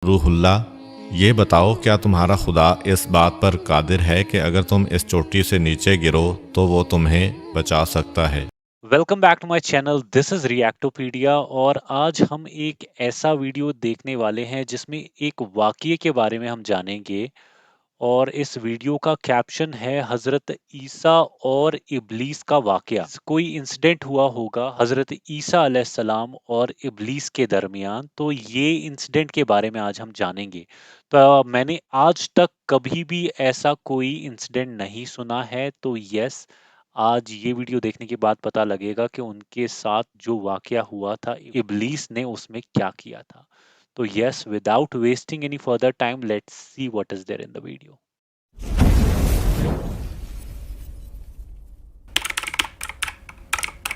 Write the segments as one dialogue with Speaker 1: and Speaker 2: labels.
Speaker 1: روح اللہ، یہ بتاؤ کیا تمہارا خدا اس بات پر قادر ہے کہ اگر تم اس چوٹی سے نیچے گرو تو وہ تمہیں بچا سکتا ہے؟
Speaker 2: Welcome back to my channel, this is Reactopedia, اور آج ہم ایک ایسا ویڈیو دیکھنے والے ہیں جس میں ایک واقعے کے بارے میں ہم جانیں گے، اور اس ویڈیو کا کیپشن ہے حضرت عیسیٰ اور ابلیس کا واقعہ۔ کوئی انسیڈنٹ ہوا ہوگا حضرت عیسیٰ علیہ السلام اور ابلیس کے درمیان، تو یہ انسیڈنٹ کے بارے میں آج ہم جانیں گے۔ تو میں نے آج تک کبھی بھی ایسا کوئی انسیڈنٹ نہیں سنا ہے، تو یس، آج یہ ویڈیو دیکھنے کے بعد پتہ لگے گا کہ ان کے ساتھ جو واقعہ ہوا تھا ابلیس نے اس میں کیا کیا تھا۔ تو yes, without wasting any further time, let's see what is there in the video.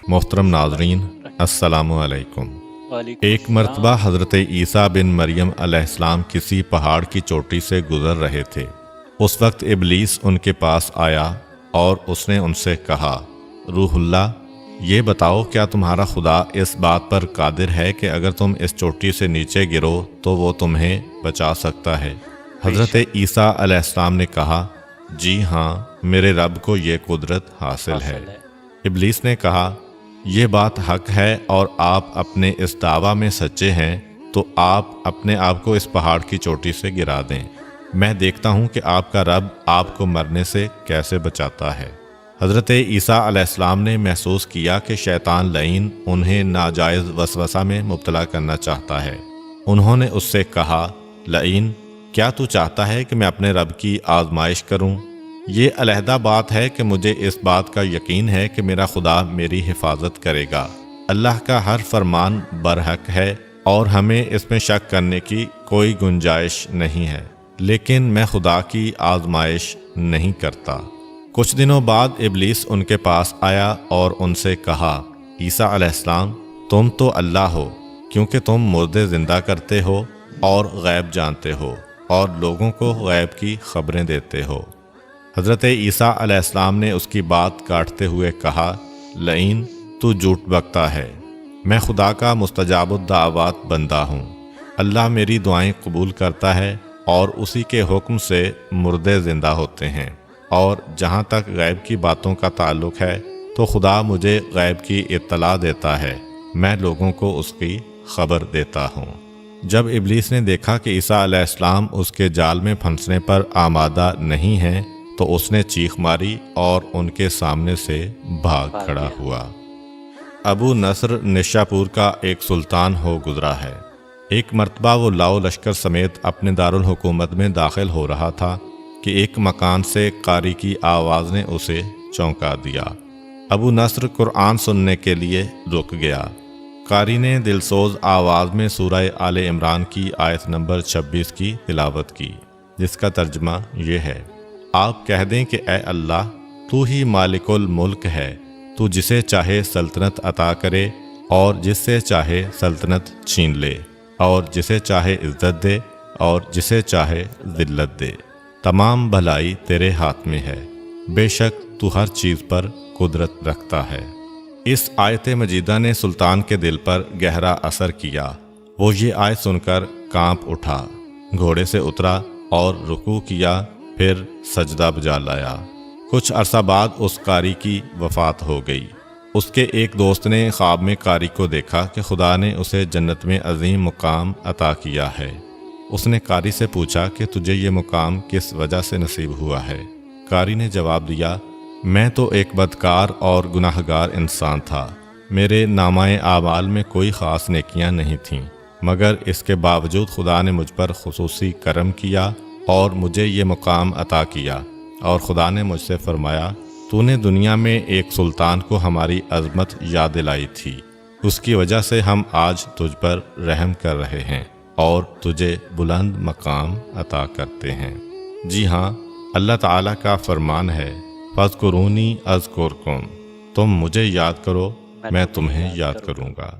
Speaker 1: محترم ناظرین، السلام علیکم۔
Speaker 2: وعلیکم
Speaker 1: ایک مرتبہ
Speaker 2: السلام۔
Speaker 1: حضرت عیسیٰ بن مریم علیہ السلام کسی پہاڑ کی چوٹی سے گزر رہے تھے۔ اس وقت ابلیس ان کے پاس آیا اور اس نے ان سے کہا، روح اللہ، یہ بتاؤ کیا تمہارا خدا اس بات پر قادر ہے کہ اگر تم اس چوٹی سے نیچے گرو تو وہ تمہیں بچا سکتا ہے؟ حضرت عیسیٰ علیہ السلام نے کہا، جی ہاں، میرے رب کو یہ قدرت حاصل ہے۔ ابلیس نے کہا، یہ بات حق ہے اور آپ اپنے اس دعویٰ میں سچے ہیں، تو آپ اپنے آپ کو اس پہاڑ کی چوٹی سے گرا دیں، میں دیکھتا ہوں کہ آپ کا رب آپ کو مرنے سے کیسے بچاتا ہے۔ حضرت عیسیٰ علیہ السلام نے محسوس کیا کہ شیطان لعین انہیں ناجائز وسوسہ میں مبتلا کرنا چاہتا ہے۔ انہوں نے اس سے کہا، لعین، کیا تو چاہتا ہے کہ میں اپنے رب کی آزمائش کروں؟ یہ علیحدہ بات ہے کہ مجھے اس بات کا یقین ہے کہ میرا خدا میری حفاظت کرے گا۔ اللہ کا ہر فرمان برحق ہے اور ہمیں اس میں شک کرنے کی کوئی گنجائش نہیں ہے، لیکن میں خدا کی آزمائش نہیں کرتا۔ کچھ دنوں بعد ابلیس ان کے پاس آیا اور ان سے کہا، عیسیٰ علیہ السلام، تم تو اللہ ہو، کیونکہ تم مردے زندہ کرتے ہو اور غیب جانتے ہو اور لوگوں کو غیب کی خبریں دیتے ہو۔ حضرت عیسیٰ علیہ السلام نے اس کی بات کاٹتے ہوئے کہا، لعین، تو جھوٹ بکتا ہے، میں خدا کا مستجاب الدعوات بندہ ہوں۔ اللہ میری دعائیں قبول کرتا ہے اور اسی کے حکم سے مردے زندہ ہوتے ہیں، اور جہاں تک غیب کی باتوں کا تعلق ہے تو خدا مجھے غیب کی اطلاع دیتا ہے، میں لوگوں کو اس کی خبر دیتا ہوں۔ جب ابلیس نے دیکھا کہ عیسیٰ علیہ السلام اس کے جال میں پھنسنے پر آمادہ نہیں ہیں، تو اس نے چیخ ماری اور ان کے سامنے سے بھاگ کھڑا ہوا۔ ابو نصر نشاپور کا ایک سلطان ہو گزرا ہے۔ ایک مرتبہ وہ لاؤ لشکر سمیت اپنے دارالحکومت میں داخل ہو رہا تھا کہ ایک مکان سے قاری کی آواز نے اسے چونکا دیا۔ ابو نصر قرآن سننے کے لیے رک گیا۔ قاری نے دلسوز آواز میں سورہ آل عمران کی آیت نمبر 26 کی تلاوت کی، جس کا ترجمہ یہ ہے، آپ کہہ دیں کہ اے اللہ، تو ہی مالک الملک ہے، تو جسے چاہے سلطنت عطا کرے اور جس سے چاہے سلطنت چھین لے، اور جسے چاہے عزت دے اور جسے چاہے ذلت دے، تمام بھلائی تیرے ہاتھ میں ہے، بے شک تو ہر چیز پر قدرت رکھتا ہے۔ اس آیت مجیدہ نے سلطان کے دل پر گہرا اثر کیا۔ وہ یہ آیت سن کر کانپ اٹھا، گھوڑے سے اترا اور رکوع کیا، پھر سجدہ بجا لایا۔ کچھ عرصہ بعد اس قاری کی وفات ہو گئی۔ اس کے ایک دوست نے خواب میں قاری کو دیکھا کہ خدا نے اسے جنت میں عظیم مقام عطا کیا ہے۔ اس نے قاری سے پوچھا کہ تجھے یہ مقام کس وجہ سے نصیب ہوا ہے؟ قاری نے جواب دیا، میں تو ایک بدکار اور گناہ گار انسان تھا، میرے نامہ اعمال میں کوئی خاص نیکیاں نہیں تھیں، مگر اس کے باوجود خدا نے مجھ پر خصوصی کرم کیا اور مجھے یہ مقام عطا کیا، اور خدا نے مجھ سے فرمایا، تو نے دنیا میں ایک سلطان کو ہماری عظمت یاد دلائی تھی، اس کی وجہ سے ہم آج تجھ پر رحم کر رہے ہیں اور تجھے بلند مقام عطا کرتے ہیں۔ جی ہاں، اللہ تعالیٰ کا فرمان ہے، فاذکرونی اذکرکم، تم مجھے یاد کرو، میں تمہیں یاد کروں گا۔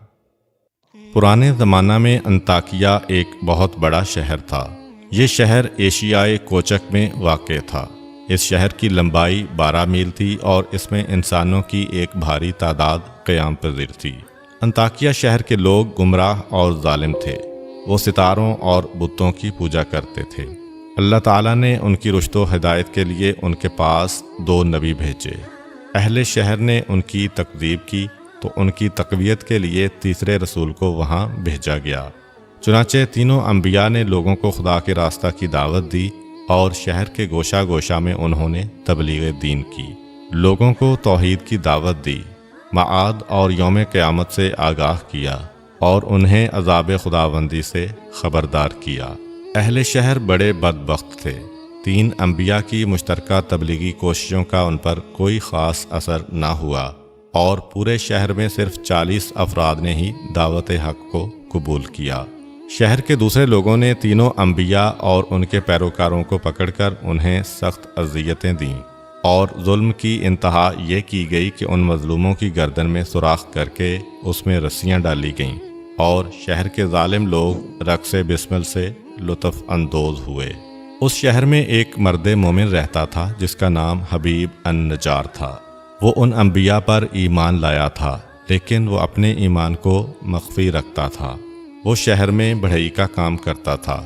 Speaker 1: پرانے زمانہ میں انطاکیہ ایک بہت بڑا شہر تھا۔ یہ شہر ایشیائے کوچک میں واقع تھا۔ اس شہر کی لمبائی 12 میل تھی اور اس میں انسانوں کی ایک بھاری تعداد قیام پذیر تھی۔ انطاکیہ شہر کے لوگ گمراہ اور ظالم تھے۔ وہ ستاروں اور بتوں کی پوجا کرتے تھے۔ اللہ تعالیٰ نے ان کی رشد و ہدایت کے لیے ان کے پاس 2 نبی بھیجے۔ اہل شہر نے ان کی تکذیب کی تو ان کی تقویت کے لیے تیسرے رسول کو وہاں بھیجا گیا۔ چنانچہ تینوں انبیاء نے لوگوں کو خدا کے راستہ کی دعوت دی اور شہر کے گوشہ گوشہ میں انہوں نے تبلیغ دین کی، لوگوں کو توحید کی دعوت دی، معاد اور یوم قیامت سے آگاہ کیا اور انہیں عذاب خداوندی سے خبردار کیا۔ اہل شہر بڑے بدبخت تھے۔ 3 انبیاء کی مشترکہ تبلیغی کوششوں کا ان پر کوئی خاص اثر نہ ہوا اور پورے شہر میں صرف 40 افراد نے ہی دعوت حق کو قبول کیا۔ شہر کے دوسرے لوگوں نے تینوں انبیاء اور ان کے پیروکاروں کو پکڑ کر انہیں سخت اذیتیں دیں اور ظلم کی انتہا یہ کی گئی کہ ان مظلوموں کی گردن میں سوراخ کر کے اس میں رسیاں ڈالی گئیں اور شہر کے ظالم لوگ رقص بسمل سے لطف اندوز ہوئے۔ اس شہر میں ایک مرد مومن رہتا تھا جس کا نام حبیب النجار تھا۔ وہ ان انبیاء پر ایمان لایا تھا لیکن وہ اپنے ایمان کو مخفی رکھتا تھا۔ وہ شہر میں بڑھئی کا کام کرتا تھا۔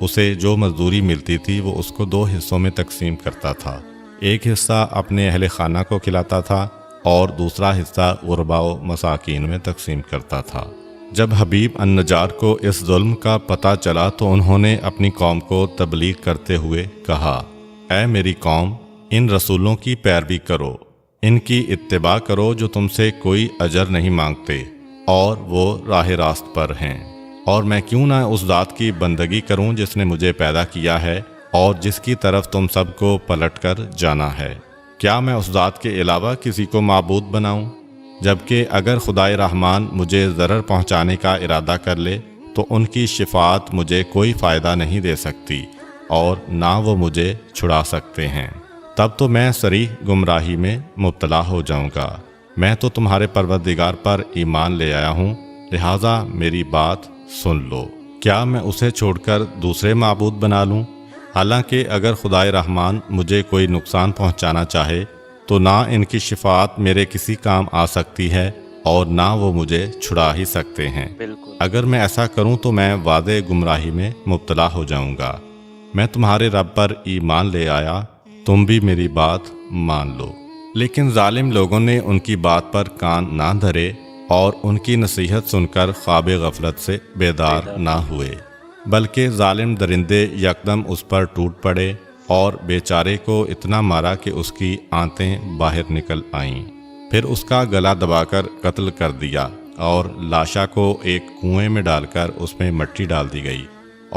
Speaker 1: اسے جو مزدوری ملتی تھی وہ اس کو 2 حصوں میں تقسیم کرتا تھا۔ ایک حصہ اپنے اہل خانہ کو کھلاتا تھا اور دوسرا حصہ غرباء و مساکین میں تقسیم کرتا تھا۔ جب حبیب النجار کو اس ظلم کا پتہ چلا تو انہوں نے اپنی قوم کو تبلیغ کرتے ہوئے کہا، اے میری قوم، ان رسولوں کی پیروی کرو، ان کی اتباع کرو جو تم سے کوئی اجر نہیں مانگتے اور وہ راہ راست پر ہیں، اور میں کیوں نہ اس ذات کی بندگی کروں جس نے مجھے پیدا کیا ہے اور جس کی طرف تم سب کو پلٹ کر جانا ہے۔ کیا میں اس ذات کے علاوہ کسی کو معبود بناؤں؟ جبکہ اگر خدائے رحمان مجھے ضرر پہنچانے کا ارادہ کر لے تو ان کی شفاعت مجھے کوئی فائدہ نہیں دے سکتی اور نہ وہ مجھے چھڑا سکتے ہیں۔ تب تو میں صریح گمراہی میں مبتلا ہو جاؤں گا۔ میں تو تمہارے پروردگار پر ایمان لے آیا ہوں، لہٰذا میری بات سن لو۔ کیا میں اسے چھوڑ کر دوسرے معبود بنا لوں؟ حالانکہ اگر خدائے رحمان مجھے کوئی نقصان پہنچانا چاہے تو نہ ان کی شفاعت میرے کسی کام آ سکتی ہے اور نہ وہ مجھے چھڑا ہی سکتے ہیں۔
Speaker 2: بالکل۔
Speaker 1: اگر میں ایسا کروں تو میں واضح گمراہی میں مبتلا ہو جاؤں گا۔ میں تمہارے رب پر ایمان لے آیا، تم بھی میری بات مان لو۔ لیکن ظالم لوگوں نے ان کی بات پر کان نہ دھرے اور ان کی نصیحت سن کر خواب غفلت سے بیدار نہ ہوئے، بلکہ ظالم درندے یکدم اس پر ٹوٹ پڑے اور بیچارے کو اتنا مارا کہ اس کی آنتیں باہر نکل آئیں۔ پھر اس کا گلا دبا کر قتل کر دیا اور لاشا کو ایک کنویں میں ڈال کر اس میں مٹی ڈال دی گئی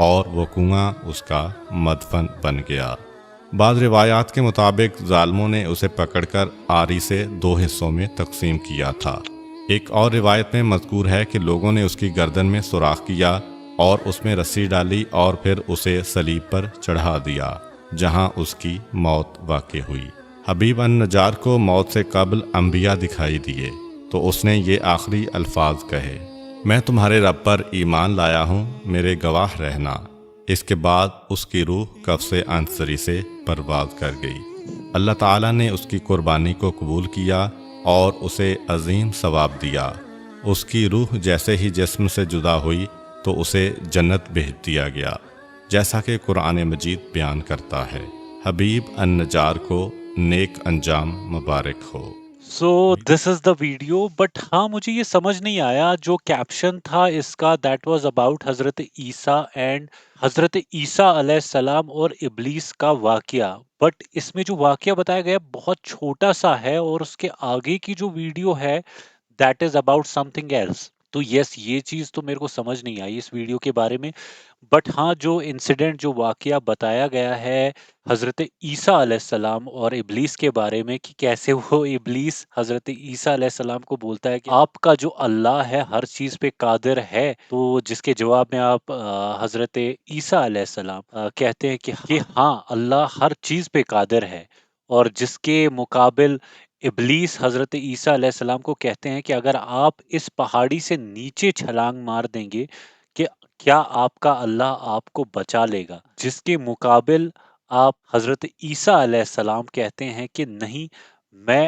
Speaker 1: اور وہ کنواں اس کا مدفن بن گیا۔ بعض روایات کے مطابق ظالموں نے اسے پکڑ کر آری سے 2 حصوں میں تقسیم کیا تھا۔ ایک اور روایت میں مذکور ہے کہ لوگوں نے اس کی گردن میں سوراخ کیا اور اس میں رسی ڈالی اور پھر اسے صلیب پر چڑھا دیا، جہاں اس کی موت واقع ہوئی۔ حبیب النجار کو موت سے قبل انبیاء دکھائی دیے تو اس نے یہ آخری الفاظ کہے، میں تمہارے رب پر ایمان لایا ہوں، میرے گواہ رہنا۔ اس کے بعد اس کی روح قفس عنصری سے پرواز کر گئی۔ اللہ تعالیٰ نے اس کی قربانی کو قبول کیا اور اسے عظیم ثواب دیا۔ اس کی روح جیسے ہی جسم سے جدا ہوئی تو اسے جنت بھیج دیا گیا، جیسا کہ قرآن مجید بیان کرتا ہے۔ حبیب النجار کو نیک انجام مبارک ہو۔
Speaker 2: سو دس از دا ویڈیو، بٹ ہاں مجھے یہ سمجھ نہیں آیا جو کیپشن تھا اس کا، دیٹ واز اباؤٹ حضرت عیسیٰ اینڈ حضرت عیسیٰ علیہ السلام اور ابلیس کا واقعہ، بٹ اس میں جو واقعہ بتایا گیا بہت چھوٹا سا ہے اور اس کے آگے کی جو ویڈیو ہے that is about something else. تو یس، یہ چیز تو میرے کو سمجھ نہیں آئی اس ویڈیو کے بارے میں، بٹ ہاں جو انسیڈنٹ جو واقعہ بتایا گیا ہے حضرت عیسیٰ علیہ السلام اور ابلیس کے بارے میں کہ کیسے وہ ابلیس حضرت عیسیٰ علیہ السلام کو بولتا ہے کہ آپ کا جو اللہ ہے ہر چیز پہ قادر ہے، تو جس کے جواب میں آپ حضرت عیسیٰ علیہ السلام کہتے ہیں کہ ہاں اللہ ہر چیز پہ قادر ہے، اور جس کے مقابل ابلیس حضرت عیسیٰ علیہ السلام کو کہتے ہیں کہ اگر آپ اس پہاڑی سے نیچے چھلانگ مار دیں گے کہ کیا آپ کا اللہ آپ کو بچا لے گا، جس کے مقابل آپ حضرت عیسیٰ علیہ السلام کہتے ہیں کہ نہیں، میں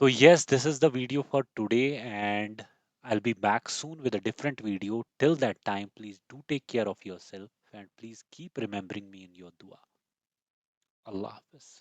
Speaker 2: So yes, this is the video for today and I'll be back soon with a different video. Till that time, please do take care of yourself and please keep remembering me in your dua. Allah Hafiz.